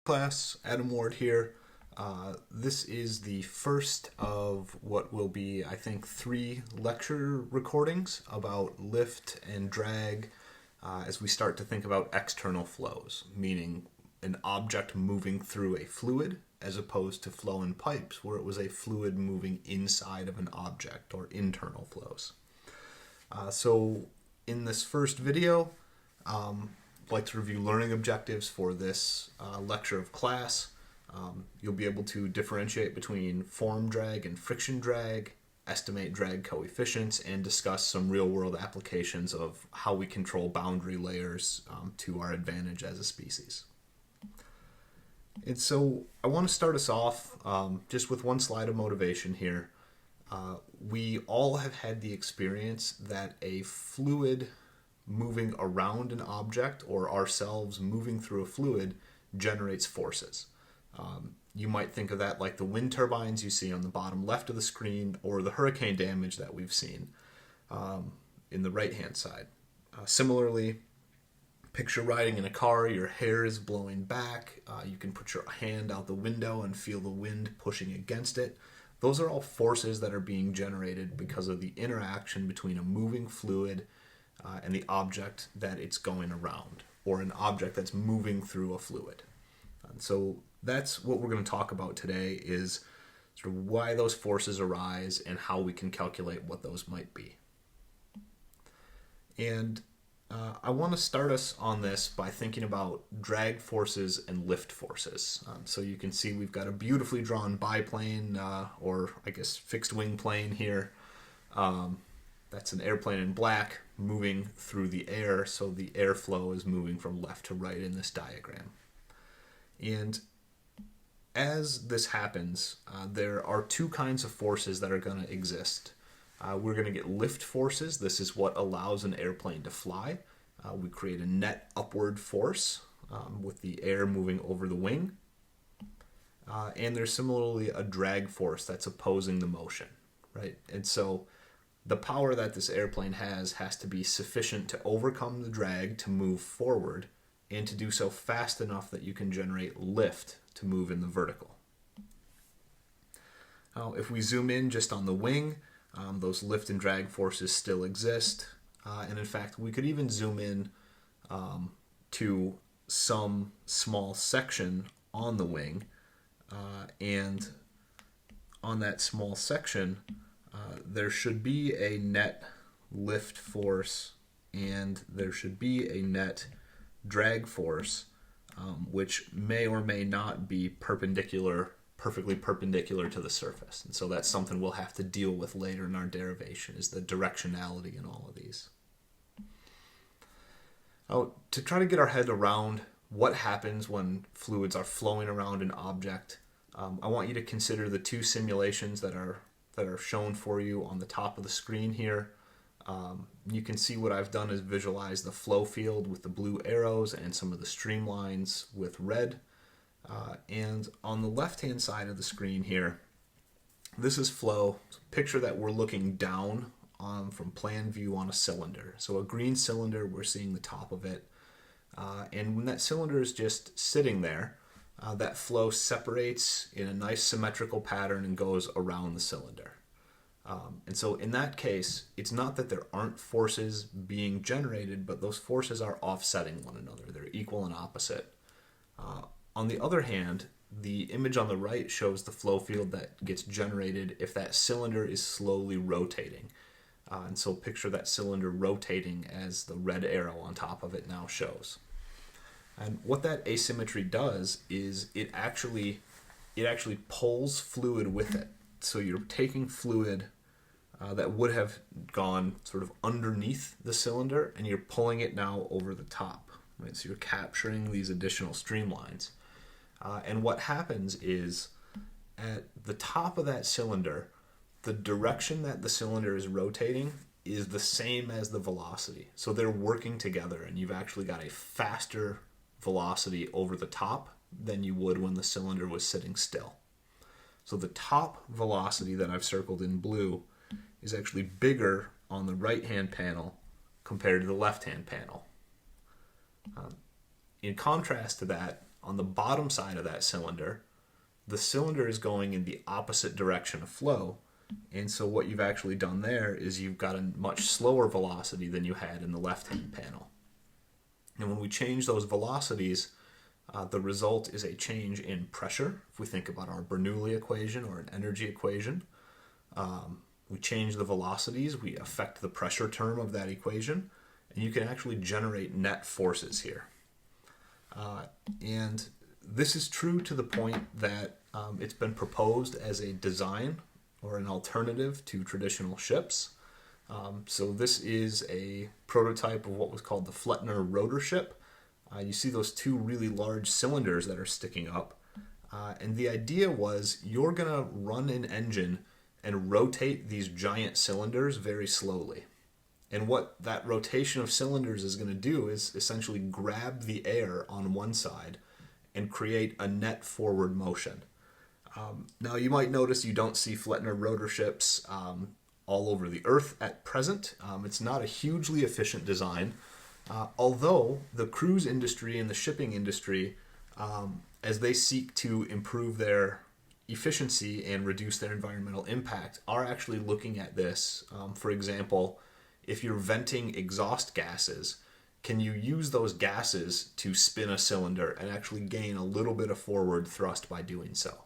Class, Adam Ward here. This is the first of what will be, I think, 3 lecture recordings about lift and drag as we start to think about external flows, meaning an object moving through a fluid as opposed to flow in pipes where it was a fluid moving inside of an object, or internal flows. So in this first video, I'd like to review learning objectives for this lecture of class. You'll be able to differentiate between form drag and friction drag, estimate drag coefficients, and discuss some real-world applications of how we control boundary layers to our advantage as a species. And so I want to start us off just with one slide of motivation here. We all have had the experience that a fluid moving around an object, or ourselves moving through a fluid, generates forces. You might think of that like the wind turbines you see on the bottom left of the screen, or the hurricane damage that we've seen in the right-hand side. Similarly, picture riding in a car, your hair is blowing back, you can put your hand out the window and feel the wind pushing against it. Those are all forces that are being generated because of the interaction between a moving fluid and the object that it's going around, or an object that's moving through a fluid. And so that's what we're going to talk about today, is sort of why those forces arise and how we can calculate what those might be. And I want to start us on this by thinking about drag forces and lift forces. So you can see we've got a beautifully drawn biplane, or I guess fixed wing plane here. That's an airplane in black moving through the air, so the airflow is moving from left to right in this diagram. And as this happens, there are 2 kinds of forces that are going to exist. We're going to get lift forces. This is what allows an airplane to fly. We create a net upward force with the air moving over the wing. And there's similarly a drag force that's opposing the motion, right? And so the power that this airplane has to be sufficient to overcome the drag to move forward, and to do so fast enough that you can generate lift to move in the vertical. Now, if we zoom in just on the wing, those lift and drag forces still exist. And in fact, we could even zoom in to some small section on the wing. And on that small section, there should be a net lift force, and there should be a net drag force, which may or may not be perfectly perpendicular to the surface. And so that's something we'll have to deal with later in our derivation, is the directionality in all of these. Now, to try to get our head around what happens when fluids are flowing around an object, I want you to consider the 2 simulations that are shown for you on the top of the screen here. You can see what I've done is visualize the flow field with the blue arrows and some of the streamlines with red. And on the left-hand side of the screen here, this is flow. So picture that we're looking down from plan view on a cylinder. So a green cylinder, we're seeing the top of it. And when that cylinder is just sitting there, that flow separates in a nice symmetrical pattern and goes around the cylinder. And so in that case, it's not that there aren't forces being generated, but those forces are offsetting one another. They're equal and opposite. On the other hand, the image on the right shows the flow field that gets generated if that cylinder is slowly rotating. And so picture that cylinder rotating as the red arrow on top of it now shows. And what that asymmetry does is it actually pulls fluid with it. So you're taking fluid that would have gone sort of underneath the cylinder, and you're pulling it now over the top, right? So you're capturing these additional streamlines. And what happens is, at the top of that cylinder, the direction that the cylinder is rotating is the same as the velocity. So they're working together, and you've actually got a faster velocity over the top than you would when the cylinder was sitting still. So the top velocity that I've circled in blue is actually bigger on the right-hand panel compared to the left-hand panel. In contrast to that, on the bottom side of that cylinder, the cylinder is going in the opposite direction of flow. And so what you've actually done there is you've got a much slower velocity than you had in the left-hand panel. And when we change those velocities, the result is a change in pressure. If we think about our Bernoulli equation or an energy equation, we change the velocities, we affect the pressure term of that equation, and you can actually generate net forces here. And this is true to the point that it's been proposed as a design or an alternative to traditional ships. So this is a prototype of what was called the Flettner rotor ship. You see those two really large cylinders that are sticking up. And the idea was you're going to run an engine and rotate these giant cylinders very slowly. And what that rotation of cylinders is going to do is essentially grab the air on one side and create a net forward motion. Now you might notice you don't see Flettner rotor ships all over the earth at present. It's not a hugely efficient design, although the cruise industry and the shipping industry, as they seek to improve their efficiency and reduce their environmental impact, are actually looking at this. For example, if you're venting exhaust gases, can you use those gases to spin a cylinder and actually gain a little bit of forward thrust by doing so?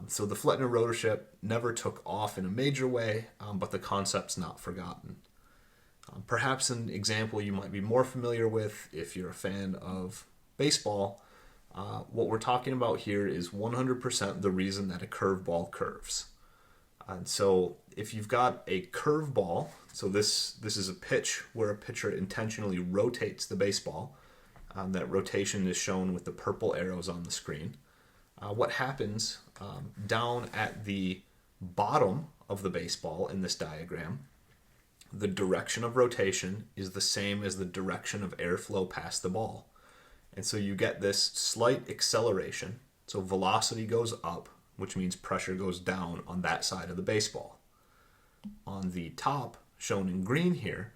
So the Flettner rotor ship never took off in a major way, but the concept's not forgotten. Perhaps an example you might be more familiar with if you're a fan of baseball, what we're talking about here is 100% the reason that a curveball curves. And so if you've got a curveball, so this is a pitch where a pitcher intentionally rotates the baseball. That rotation is shown with the purple arrows on the screen. What happens down at the bottom of the baseball in this diagram, the direction of rotation is the same as the direction of airflow past the ball. And so you get this slight acceleration. So velocity goes up, which means pressure goes down on that side of the baseball. On the top, shown in green here,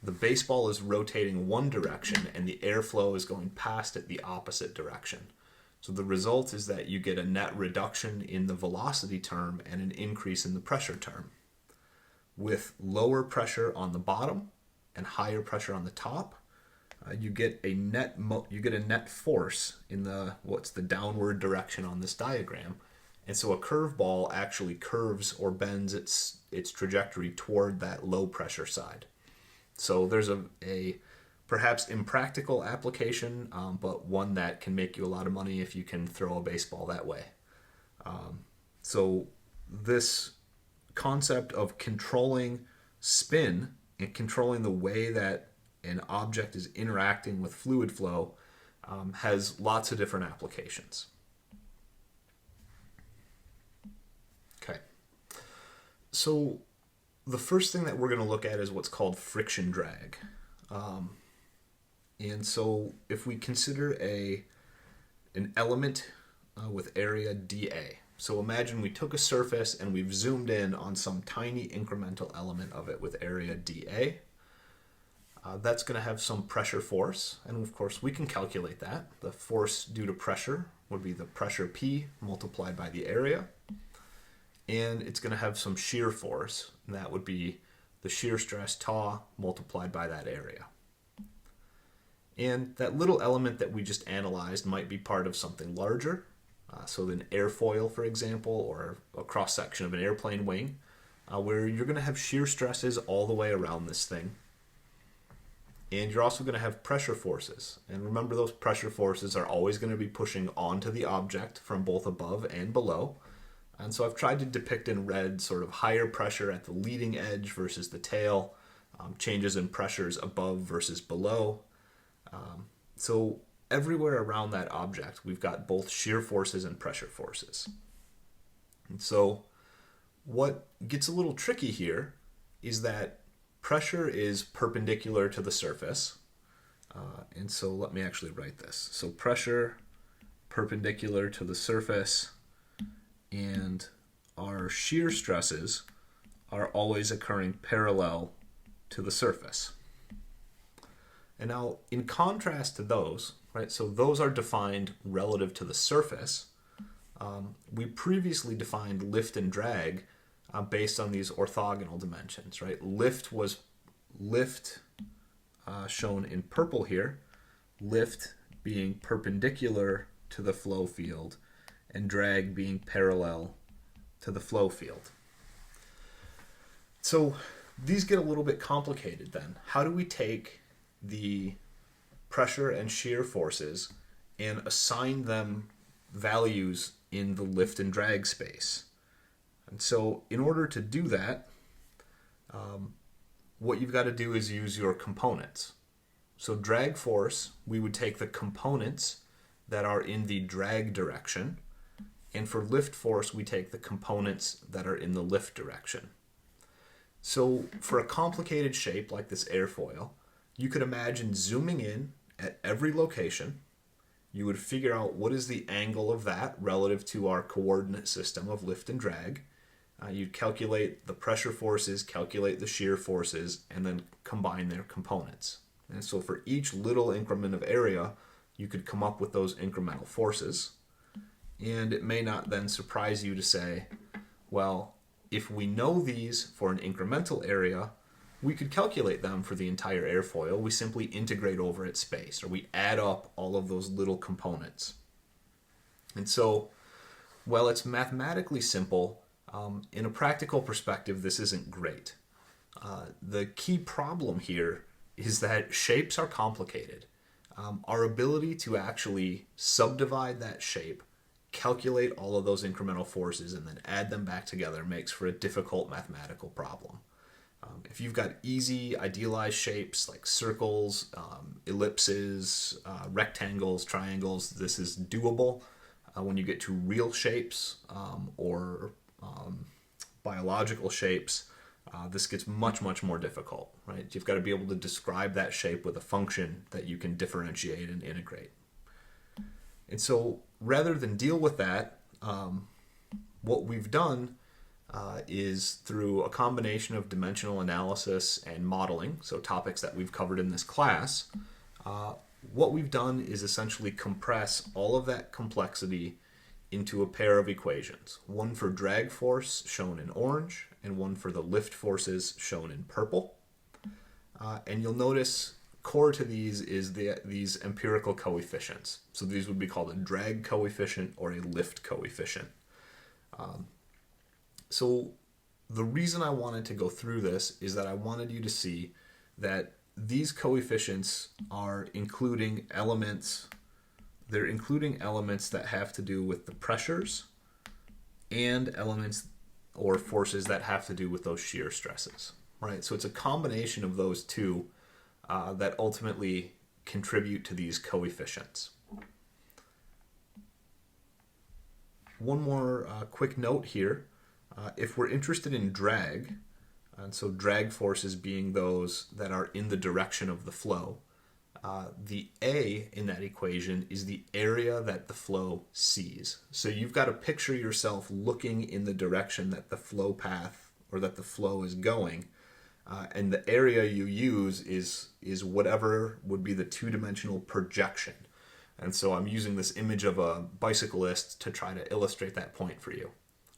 the baseball is rotating one direction and the airflow is going past it the opposite direction. So the result is that you get a net reduction in the velocity term and an increase in the pressure term. With lower pressure on the bottom and higher pressure on the top, you get a net force in the downward direction on this diagram. And so a curveball actually curves or bends its trajectory toward that low pressure side. So there's a perhaps impractical application, but one that can make you a lot of money if you can throw a baseball that way. So this concept of controlling spin and controlling the way that an object is interacting with fluid flow has lots of different applications. Okay. So the first thing that we're going to look at is what's called friction drag. And so if we consider an element with area dA, so imagine we took a surface and we've zoomed in on some tiny incremental element of it with area dA. That's going to have some pressure force, and of course we can calculate that. The force due to pressure would be the pressure P multiplied by the area, and it's going to have some shear force, and that would be the shear stress tau multiplied by that area. And that little element that we just analyzed might be part of something larger, so an airfoil, for example, or a cross-section of an airplane wing, where you're going to have shear stresses all the way around this thing. And you're also going to have pressure forces. And remember, those pressure forces are always going to be pushing onto the object from both above and below. And so I've tried to depict in red sort of higher pressure at the leading edge versus the tail, changes in pressures above versus below. So everywhere around that object, we've got both shear forces and pressure forces. And so what gets a little tricky here is that pressure is perpendicular to the surface. And so let me actually write this. So pressure perpendicular to the surface, and our shear stresses are always occurring parallel to the surface. And now, in contrast to those, right? So those are defined relative to the surface. We previously defined lift and drag based on these orthogonal dimensions, right? Lift shown in purple here, lift being perpendicular to the flow field and drag being parallel to the flow field. So these get a little bit complicated then. How do we take the pressure and shear forces and assign them values in the lift and drag space? And so in order to do that, what you've got to do is use your components. So drag force, we would take the components that are in the drag direction, and for lift force, we take the components that are in the lift direction. So for a complicated shape like this airfoil, you could imagine zooming in at every location. You would figure out what is the angle of that relative to our coordinate system of lift and drag. You'd calculate the pressure forces, calculate the shear forces, and then combine their components. And so for each little increment of area, you could come up with those incremental forces. And it may not then surprise you to say, well, if we know these for an incremental area, we could calculate them for the entire airfoil. We simply integrate over its space, or we add up all of those little components. And so, while it's mathematically simple, in a practical perspective, this isn't great. The key problem here is that shapes are complicated. Our ability to actually subdivide that shape, calculate all of those incremental forces, and then add them back together makes for a difficult mathematical problem. If you've got easy idealized shapes like circles, ellipses, rectangles, triangles, this is doable. When you get to real shapes or biological shapes, this gets much, much more difficult, right? You've got to be able to describe that shape with a function that you can differentiate and integrate. And so rather than deal with that, what we've done is through a combination of dimensional analysis and modeling, so topics that we've covered in this class, what we've done is essentially compress all of that complexity into a pair of equations. One for drag force, shown in orange, and one for the lift forces, shown in purple. And you'll notice core to these is these empirical coefficients. So these would be called a drag coefficient or a lift coefficient. So the reason I wanted to go through this is that I wanted you to see that these coefficients are including elements. They're including elements that have to do with the pressures and elements or forces that have to do with those shear stresses, right? So it's a combination of those two that ultimately contribute to these coefficients. One more quick note here. If we're interested in drag, and so drag forces being those that are in the direction of the flow, the A in that equation is the area that the flow sees. So you've got to picture yourself looking in the direction that the flow path or that the flow is going, and the area you use is whatever would be the two-dimensional projection. And so I'm using this image of a bicyclist to try to illustrate that point for you.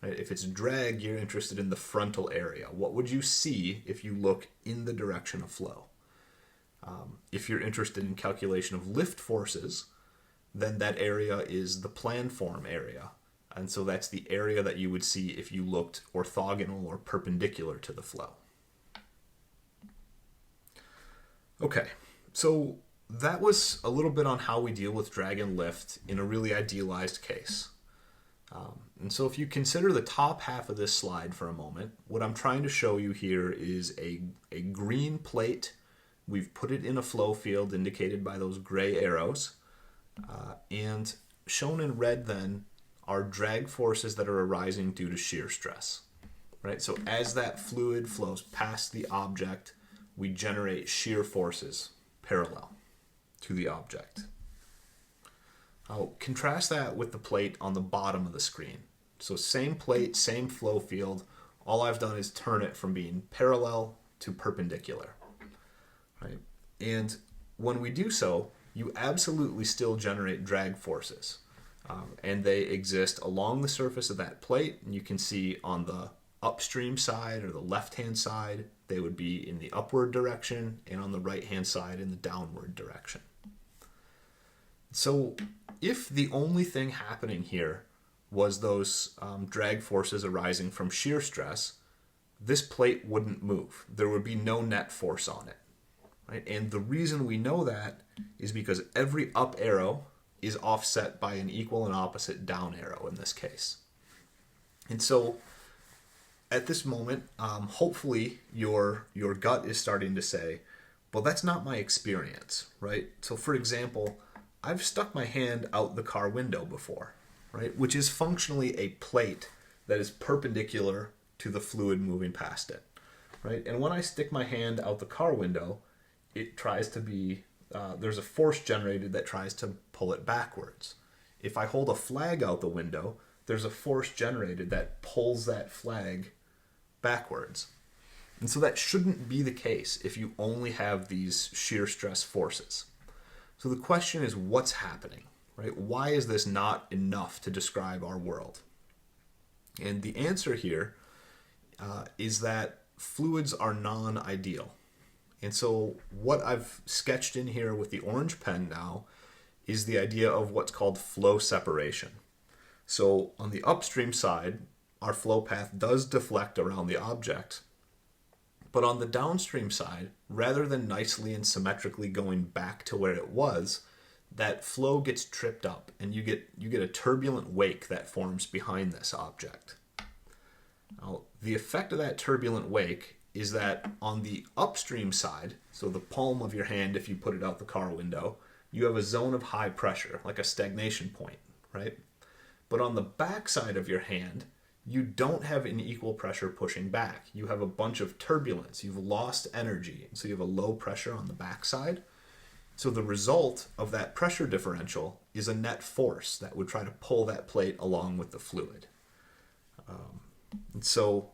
Right? If it's drag, you're interested in the frontal area. What would you see if you look in the direction of flow? If you're interested in calculation of lift forces, then that area is the planform area. And so that's the area that you would see if you looked orthogonal or perpendicular to the flow. Okay, so that was a little bit on how we deal with drag and lift in a really idealized case. And so if you consider the top half of this slide for a moment, what I'm trying to show you here is a green plate. We've put it in a flow field indicated by those gray arrows. And shown in red then are drag forces that are arising due to shear stress. Right? So as that fluid flows past the object, we generate shear forces parallel to the object. I'll contrast that with the plate on the bottom of the screen. So same plate, same flow field. All I've done is turn it from being parallel to perpendicular. Right? And when we do so, you absolutely still generate drag forces. And they exist along the surface of that plate. And you can see on the upstream side or the left-hand side, they would be in the upward direction, and on the right-hand side in the downward direction. So if the only thing happening here was those drag forces arising from shear stress, this plate wouldn't move. There would be no net force on it. Right? And the reason we know that is because every up arrow is offset by an equal and opposite down arrow in this case. And so at this moment, hopefully your gut is starting to say, well, that's not my experience, right? So for example, I've stuck my hand out the car window before, right? Which is functionally a plate that is perpendicular to the fluid moving past it, right? And when I stick my hand out the car window, it tries to be, there's a force generated that tries to pull it backwards. If I hold a flag out the window, there's a force generated that pulls that flag backwards. And so that shouldn't be the case if you only have these shear stress forces. So the question is, what's happening, right? Why is this not enough to describe our world? And the answer here is that fluids are non-ideal. And so what I've sketched in here with the orange pen now is the idea of what's called flow separation. So on the upstream side, our flow path does deflect around the object. But on the downstream side, rather than nicely and symmetrically going back to where it was, that flow gets tripped up and you get a turbulent wake that forms behind this object. Now, the effect of that turbulent wake is that on the upstream side, so the palm of your hand if you put it out the car window, you have a zone of high pressure, like a stagnation point, right? But on the back side of your hand, you don't have an equal pressure pushing back. You have a bunch of turbulence. You've lost energy, so you have a low pressure on the back side. So the result of that pressure differential is a net force that would try to pull that plate along with the fluid. And so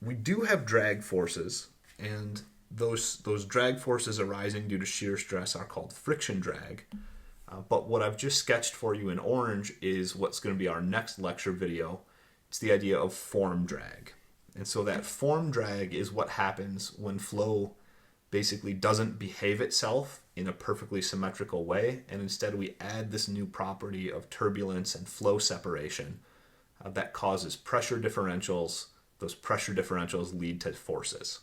we do have drag forces, and those drag forces arising due to shear stress are called friction drag. But what I've just sketched for you in orange is what's going to be our next lecture video. It's the idea of form drag. And so that form drag is what happens when flow basically doesn't behave itself in a perfectly symmetrical way, and instead we add this new property of turbulence and flow separation that causes pressure differentials. Those pressure differentials lead to forces.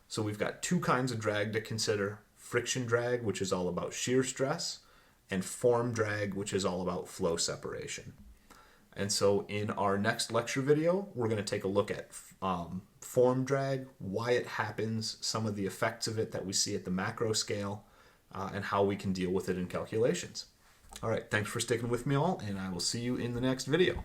So we've got two kinds of drag to consider: friction drag, which is all about shear stress, and form drag, which is all about flow separation. And so in our next lecture video, we're going to take a look at form drag, why it happens, some of the effects of it that we see at the macro scale, and how we can deal with it in calculations. All right, thanks for sticking with me all, and I will see you in the next video.